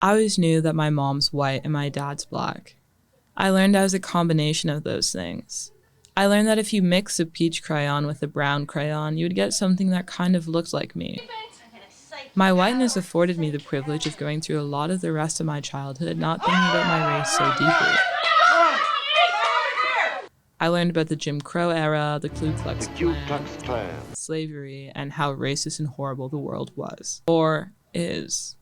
I always knew that my mom's white and my dad's black. I learned I was a combination of those things. I learned that if you mix a peach crayon with a brown crayon, you would get something that kind of looked like me. My whiteness afforded me the privilege of going through a lot of the rest of my childhood not thinking about my race so deeply. I learned about the Jim Crow era, the Ku Klux Klan, slavery, and how racist and horrible the world was. Or is.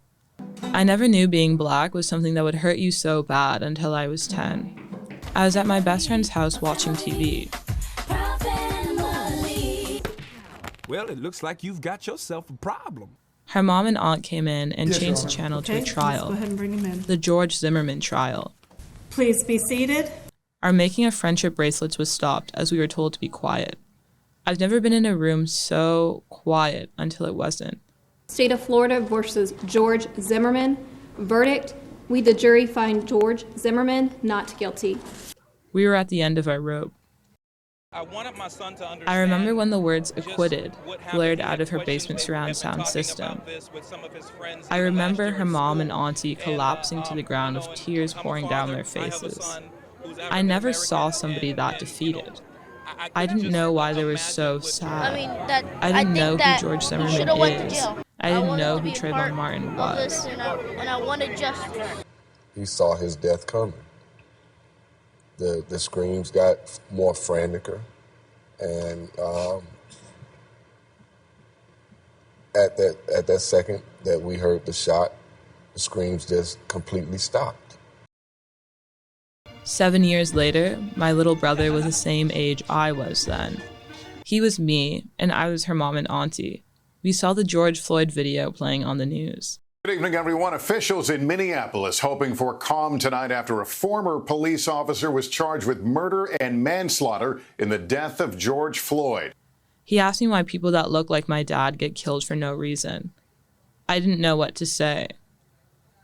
I never knew being black was something that would hurt you so bad until I was 10. I was at my best friend's house watching TV. Well, it looks like you've got yourself a problem. Her mom and aunt came in and changed the channel to a trial. Go ahead and bring him in. The George Zimmerman trial. Please be seated. Our making of friendship bracelets was stopped as we were told to be quiet. I've never been in a room so quiet until it wasn't. State of Florida versus George Zimmerman. Verdict: we, the jury, find George Zimmerman not guilty. We were at the end of our rope. I wanted my son to understand. I remember when the words acquitted blared out of her basement surround sound system. I remember her mom and auntie collapsing to the ground with tears pouring down their faces. I never saw somebody that defeated. I didn't know why they were so sad. I didn't know who George Zimmerman is. I didn't know who Trayvon Martin was. And I wanted justice. He saw his death coming. The screams got more franticer, and at that second that we heard the shot, the screams just completely stopped. 7 years later, my little brother was the same age I was then. He was me, and I was her mom and auntie. We saw the George Floyd video playing on the news. Good evening, everyone. Officials in Minneapolis hoping for calm tonight after a former police officer was charged with murder and manslaughter in the death of George Floyd. He asked me why people that look like my dad get killed for no reason. I didn't know what to say.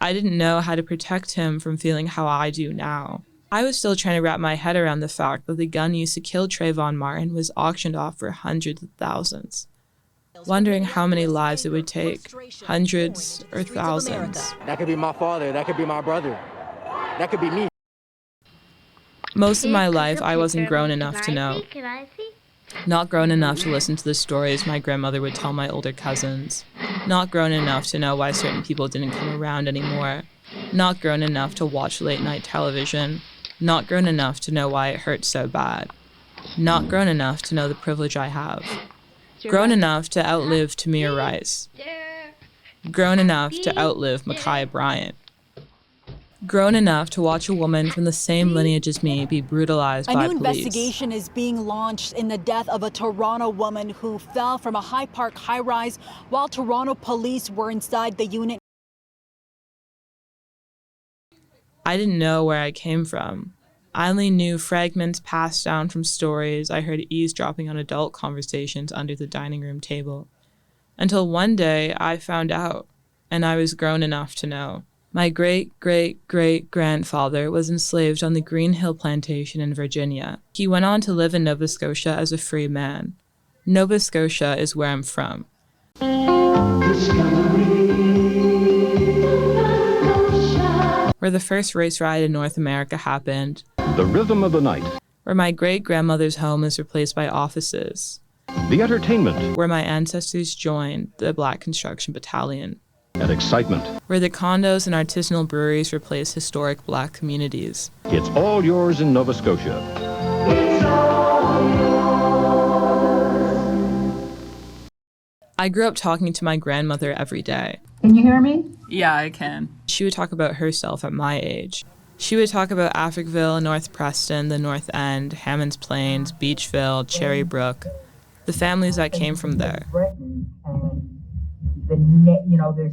I didn't know how to protect him from feeling how I do now. I was still trying to wrap my head around the fact that the gun used to kill Trayvon Martin was auctioned off for hundreds of thousands. Wondering how many lives it would take, hundreds or thousands. That could be my father, that could be my brother, that could be me. Most of my life, I wasn't grown enough to know. Not grown enough to listen to the stories my grandmother would tell my older cousins. Not grown enough to know why certain people didn't come around anymore. Not grown enough to watch late-night television. Not grown enough to know why it hurts so bad. Not grown enough to know the privilege I have. Grown enough to outlive Tamir Rice. Grown enough to outlive Ma'Khia Bryant. Grown enough to watch a woman from the same lineage as me be brutalized by police. A new investigation is being launched in the death of a Toronto woman who fell from a High Park high-rise while Toronto police were inside the unit. I didn't know where I came from. I only knew fragments passed down from stories I heard eavesdropping on adult conversations under the dining room table. Until one day I found out, and I was grown enough to know. My great-great-great-grandfather was enslaved on the Green Hill Plantation in Virginia. He went on to live in Nova Scotia as a free man. Nova Scotia is where I'm from. Where the first race riot in North America happened. The rhythm of the night. Where my great-grandmother's home is replaced by offices. The entertainment. Where my ancestors joined the Black Construction Battalion. And excitement. Where the condos and artisanal breweries replace historic Black communities. It's all yours in Nova Scotia. I grew up talking to my grandmother every day. Can you hear me? Yeah, I can. She would talk about herself at my age. She would talk about Africville, North Preston, the North End, Hammonds Plains, Beachville, Cherrybrook, the families that came from there. There's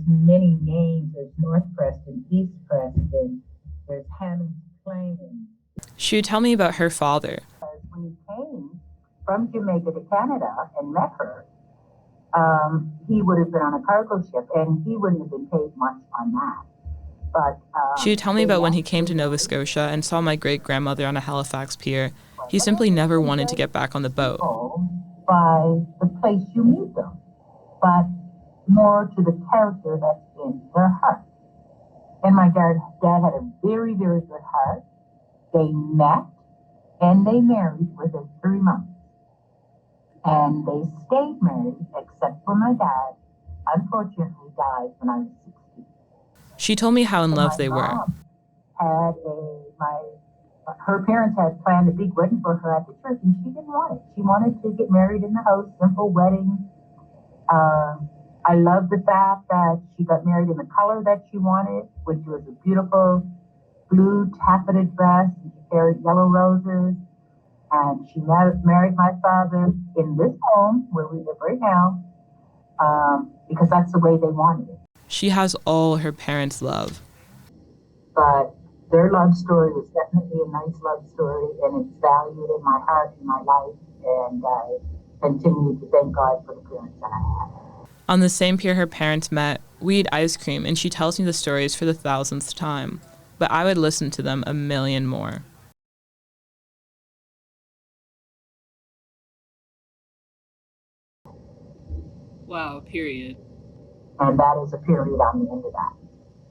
many names. There's North Preston, East Preston, there's Hammonds Plains. She would tell me about her father. When he came from Jamaica to Canada and met her, he would have been on a cargo ship, and he wouldn't have been paid much on that. But she would tell me about when he came to Nova Scotia and saw my great-grandmother on a Halifax pier. He simply never wanted to get back on the boat. By the place you meet them, but more to the character that's in their heart. And my dad had a very, very good heart. They met and they married within 3 months. And they stayed married, except for my dad, unfortunately died when I was 16. She told me how in love they were. Her parents had planned a big wedding for her at the church, and she didn't want it. She wanted to get married in the house, simple wedding. I love the fact that she got married in the color that she wanted, which was a beautiful blue taffeted dress, and she carried yellow roses. And she married my father in this home where we live right now, because that's the way they wanted it. She has all her parents' love. But their love story was definitely a nice love story, and it's valued in my heart and my life, and I continue to thank God for the parents that I have. On the same pier her parents met, we eat ice cream, and she tells me the stories for the 1,000th time. But I would listen to them a million more. Wow, period. And that is a period on the end of that.